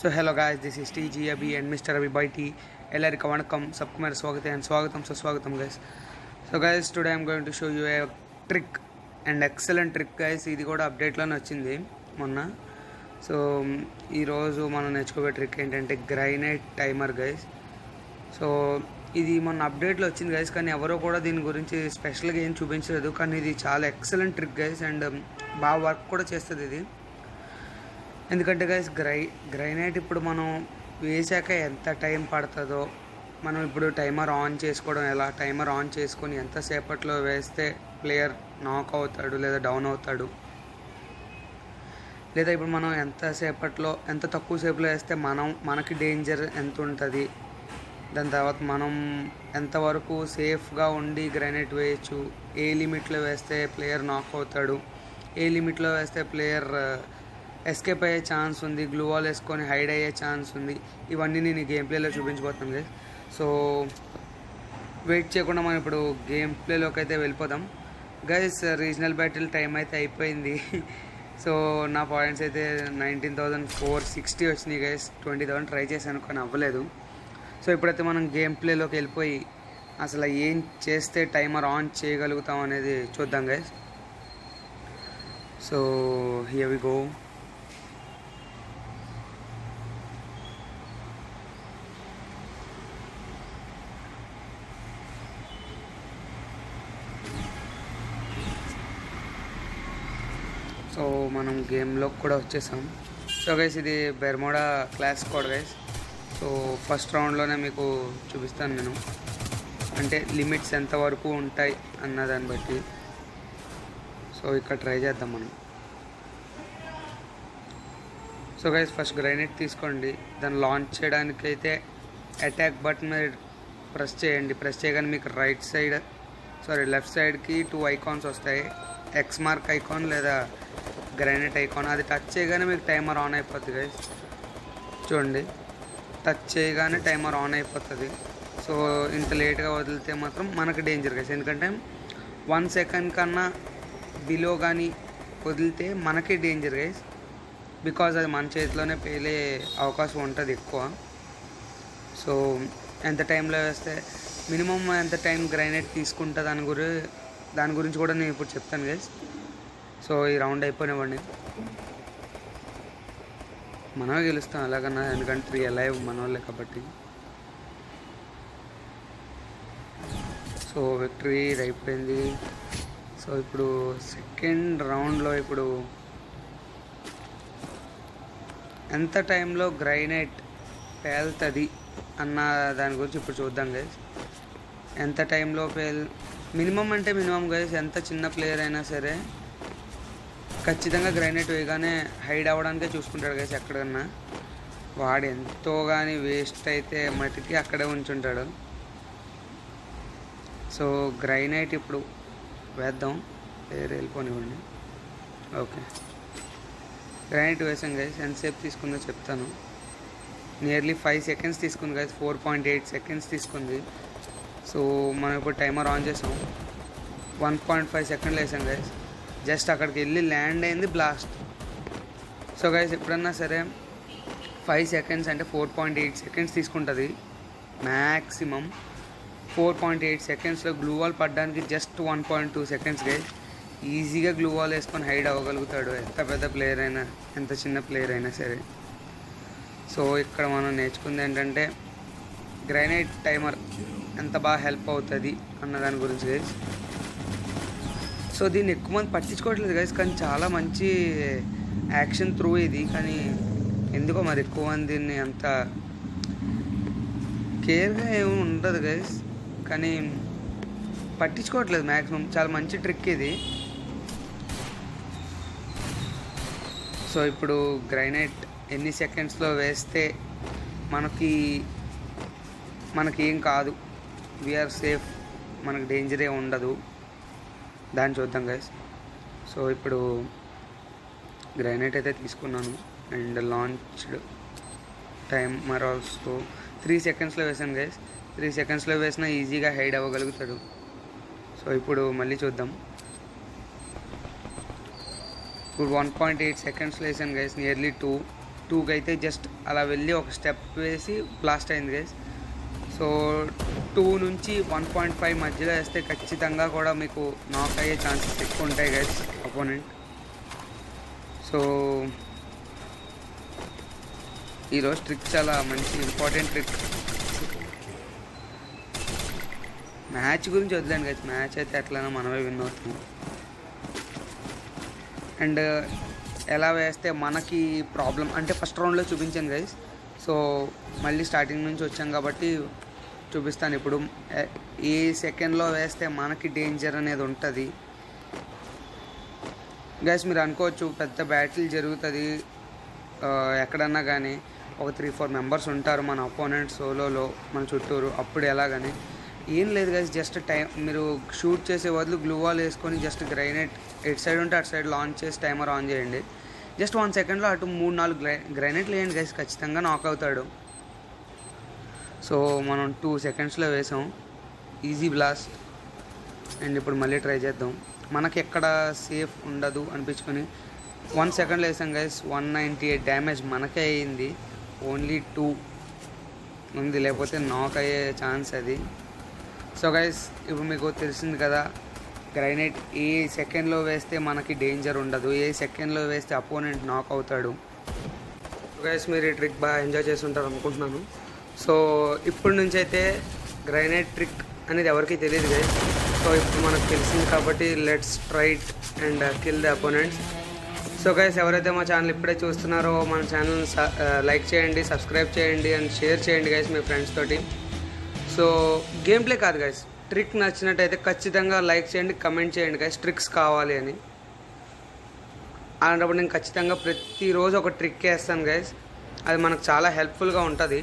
So hello guys, this is T Abhi and mister Abhi by T एल्लरिकु वणक्कम सबको मेरा स्वागत है एंड स्वागतम सुस्वागतम guys. So guys today I'm going to show you a trick and excellent trick guys. ఇది కూడా అప్డేట్లోనే వచ్చింది మొన్న. సో ఈరోజు మనం నేర్చుకోబోయే ట్రిక్ ఏంటంటే గ్రైనైట్ టైమర్ గైస్. సో ఇది మొన్న అప్డేట్లో వచ్చింది గైస్, కానీ ఎవరో కూడా దీని గురించి స్పెషల్గా ఏం చూపించలేదు. కానీ ఇది చాలా ఎక్సలెంట్ ట్రిక్ గైస్ అండ్ బాగా వర్క్ కూడా చేస్తుంది ఇది. ఎందుకంటే గైస్ గ్రైనైట్ ఇప్పుడు మనం వేసాక ఎంత టైం పడుతుందో, మనం ఇప్పుడు టైమర్ ఆన్ చేసుకోవడం ఎలా, టైమర్ ఆన్ చేసుకొని ఎంతసేపట్లో వేస్తే ప్లేయర్ నాక్ అవుతాడు లేదా డౌన్ అవుతాడు, లేదా ఇప్పుడు మనం ఎంతసేపట్లో ఎంత తక్కువ సేపులో వేస్తే మనకి డేంజర్ ఎంత ఉంటుంది, దాని తర్వాత మనం ఎంతవరకు సేఫ్గా ఉండి గ్రైనైట్ వేయచ్చు, ఏ లిమిట్లో వేస్తే ప్లేయర్ నాక్ అవుతాడు, ఏ లిమిట్లో వేస్తే ప్లేయర్ ఎస్కేప్ అయ్యే ఛాన్స్ ఉంది, గ్లూ వాల్ వేసుకొని హైడ్ అయ్యే ఛాన్స్ ఉంది, ఇవన్నీ నేను గేమ్ ప్లేలో చూపించబోతున్నాను గైస్. సో వెయిట్ చేయకుండా మనం ఇప్పుడు గేమ్ ప్లేలోకి అయితే వెళ్ళిపోదాం గైస్. రీజనల్ బ్యాటిల్ టైం అయితే అయిపోయింది. సో నా పాయింట్స్ అయితే 19,460 వచ్చినాయి గైస్. 20,000 ట్రై చేశాను కానీ అవ్వలేదు. సో ఇప్పుడైతే మనం గేమ్ ప్లేలోకి వెళ్ళిపోయి అసలు ఏం చేస్తే టైమర్ ఆన్ చేయగలుగుతాం అనేది చూద్దాం guys. So here we go. So మనం గేమ్లోకి కూడా వచ్చేసాం. సో గైస్ ఇది Bermuda class code guys. So first రౌండ్లోనే మీకు చూపిస్తాను నేను, అంటే లిమిట్స్ ఎంతవరకు ఉంటాయి అన్న దాన్ని బట్టి. సో ఇక్కడ ట్రై చేద్దాం మనం. సో గైస్ ఫస్ట్ గ్రైనైట్ తీసుకోండి. దాన్ని లాంచ్ చేయడానికి అయితే అటాక్ బటన్ మీద ప్రెస్ చేయండి. ప్రెస్ చేయగానే మీకు లెఫ్ట్ సైడ్కి 2 ఐకాన్స్ వస్తాయి, ఎక్స్ మార్క్ ఐకాన్ లేదా గ్రైనైట్ ఐకాన్. అది టచ్ చేయగానే మీకు టైమర్ ఆన్ అయిపోతుంది గైస్. చూడండి, టచ్ చేయగానే టైమర్ ఆన్ అయిపోతుంది. సో ఇంత లేట్గా వదిలితే మాత్రం మనకు డేంజర్ గైస్, ఎందుకంటే 1 సెకండ్ కన్నా బిలో కానీ వదిలితే మనకే డేంజర్ గైస్. బికాజ్ అది మన చేతిలోనే పేలే అవకాశం ఉంటుంది ఎక్కువ. సో ఎంత టైంలో వేస్తే మినిమం ఎంత టైం గ్రైనైట్ తీసుకుంటా దాని గురించి కూడా నేను ఇప్పుడు చెప్తాను గైస్. సో ఈ రౌండ్ అయిపోయినవ్వండి, మనమే గెలుస్తాం ఎలాగన్నా, ఎందుకంటే 3 అలైవ్ మన వాళ్ళే కాబట్టి. సో విక్టరీ అయిపోయింది. సో ఇప్పుడు సెకండ్ రౌండ్లో ఇప్పుడు ఎంత టైంలో గ్రైనైట్ పేలుతుంది అన్న దాని గురించి ఇప్పుడు చూద్దాం గైస్. ఎంత టైంలో మినిమం అంటే మినిమం గైస్, ఎంత చిన్న ప్లేయర్ అయినా సరే ఖచ్చితంగా గ్రైనైట్ వేయగానే హైడ్ అవ్వడానికే చూసుకుంటాడు గైస్. ఎక్కడన్నా వాడు ఎంతో కానీ వేస్ట్ అయితే మట్టికి అక్కడే ఉంచుంటాడు. సో గ్రైనైట్ ఇప్పుడు వేద్దాం, వేరే వెళ్ళిపోనివ్వండి. ఓకే, గ్రైనైట్ వేసాం గైస్. ఎంతసేపు తీసుకుందో చెప్తాను. నియర్లీ 5 సెకండ్స్ తీసుకుంది గైస్, 4.8 సెకండ్స్ తీసుకుంది. సో మనం ఇప్పుడు టైమర్ ఆన్ చేసాం. 1.5 సెకండ్లు వేసాం గైస్. జస్ట్ అక్కడికి వెళ్ళి ల్యాండ్ అయింది బ్లాస్ట్. సో గైస్ ఎప్పుడన్నా సరే 5 సెకండ్స్ అంటే 4.8 సెకండ్స్ తీసుకుంటుంది మ్యాక్సిమం. 4.8 సెకండ్స్లో గ్లూ వాల్ పడడానికి జస్ట్ 1.2 సెకండ్స్ గైస్. ఈజీగా గ్లూ వాల్ వేసుకొని హైడ్ అవ్వగలుగుతాడు, ఎంత పెద్ద ప్లేయర్ అయినా ఎంత చిన్న ప్లేయర్ అయినా సరే. సో ఇక్కడ మనం నేర్చుకుంది ఏంటంటే గ్రైనైట్ టైమర్ ఎంత బాగా హెల్ప్ అవుతుంది అన్న దాని గురించి గైస్. సో దీన్ని ఎక్కువ మంది పట్టించుకోవట్లేదు గైస్, కానీ చాలా మంచి యాక్షన్ త్రూ ఇది. కానీ ఎందుకో మరి ఎక్కువ మంది దీన్ని అంత కేర్గా ఏమి ఉండదు గైస్, కానీ పట్టించుకోవట్లేదు మ్యాక్సిమం. చాలా మంచి ట్రిక్ ఇది. సో ఇప్పుడు గ్రైనైట్ ఎన్ని సెకండ్స్లో వేస్తే మనకేం కాదు, వీఆర్ సేఫ్, మనకు డేంజరే ఉండదు, దాన్ని చూద్దాం గైస్. సో ఇప్పుడు గ్రైనైట్ అయితే తీసుకున్నాను అండ్ లాంచ్డ్ టైమర్ ఆల్సో 3 సెకండ్స్లో వేసాను గైస్. 3 సెకండ్స్లో వేసినా ఈజీగా హైడ్ అవ్వగలుగుతాడు. సో ఇప్పుడు మళ్ళీ చూద్దాం. ఇప్పుడు 1.8 సెకండ్స్లో వేసాను గైస్, నియర్లీ 2 2కి అయితే జస్ట్ అలా వెళ్ళి ఒక స్టెప్ వేసి బ్లాస్ట్ అయింది గైస్. సో 2 నుంచి 1.5 మధ్యలో వేస్తే ఖచ్చితంగా కూడా మీకు నాక్ అయ్యే ఛాన్సెస్ ఎక్కువ ఉంటాయి గైస్ అపోనెంట్. సో ఈరోజు ట్రిక్ చాలా మంచి ఇంపార్టెంట్ ట్రిక్. మ్యాచ్ గురించి వదిలేండి గైస్, మ్యాచ్ అయితే ఎట్లైనా మనమే విన్ అవుతాము. అండ్ ఎలా వేస్తే మనకి ప్రాబ్లం అంటే ఫస్ట్ రౌండ్లో చూపించాను గైస్. సో మళ్ళీ స్టార్టింగ్ నుంచి వచ్చాం కాబట్టి చూపిస్తాను ఇప్పుడు. ఏ సెకండ్లో వేస్తే మనకి డేంజర్ అనేది ఉంటుంది గైస్. మీరు అనుకోవచ్చు పెద్ద బ్యాటిల్ జరుగుతుంది ఎక్కడన్నా కానీ, ఒక 3-4 మెంబర్స్ ఉంటారు మన అపోనెంట్ సోలోలో మన చుట్టూరు, అప్పుడు ఎలాగని. ఏం లేదు గైస్, జస్ట్ టైం మీరు షూట్ చేసే బదులు గ్లూ వాల్ వేసుకొని జస్ట్ గ్రైనేట్ ఎటు సైడ్ ఉంటే అటు సైడ్ లాంచ్ చేసి టైమర్ ఆన్ చేయండి. జస్ట్ 1 సెకండ్లో అటు 3-4 గ్రైనేట్లు వేయండి గైస్, ఖచ్చితంగా నాక్ అవుతాడు. సో మనం 2 సెకండ్స్లో వేసాం, ఈజీ బ్లాస్ట్. అండ్ ఇప్పుడు మళ్ళీ ట్రై చేద్దాం. మనకి ఎక్కడ సేఫ్ ఉండదు అనిపించుకొని 1 సెకండ్లో వేసాం గైస్. 198 డ్యామేజ్ మనకే అయ్యింది, ఓన్లీ 2 ఉంది, లేకపోతే నాక్ అయ్యే ఛాన్స్ అది. సో గైస్ ఇప్పుడు మీకు తెలిసింది కదా, గ్రైనేట్ ఏ సెకండ్లో వేస్తే మనకి డేంజర్ ఉండదు, ఏ సెకండ్లో వేస్తే అపోనెంట్ నాక్ అవుతాడు. గైస్ మీరు ఈ ట్రిక్ బాగా ఎంజాయ్ చేసి ఉంటారు అనుకుంటున్నాను. సో ఇప్పటి నుంచి అయితే గ్రైనేట్ ట్రిక్ అనేది ఎవరికి తెలియదు గైస్. సో ఇప్పుడు మనకు తెలిసింది కాబట్టి let's try it and kill the opponents. So guys ఎవరైతే మా ఛానల్ ఇప్పుడే చూస్తున్నారో మన ఛానల్ని లైక్ చేయండి, సబ్స్క్రైబ్ చేయండి అండ్ షేర్ చేయండి గైస్ మీ ఫ్రెండ్స్ తోటి. సో గేమ్ ప్లే కాదు గైస్, ట్రిక్ నచ్చినట్టయితే ఖచ్చితంగా లైక్ చేయండి, కమెంట్ చేయండి గైస్, ట్రిక్స్ కావాలి అని. అలాంటప్పుడు నేను ఖచ్చితంగా ప్రతిరోజు ఒక ట్రిక్ వేస్తాను గైస్, అది మనకు చాలా హెల్ప్ఫుల్గా ఉంటుంది.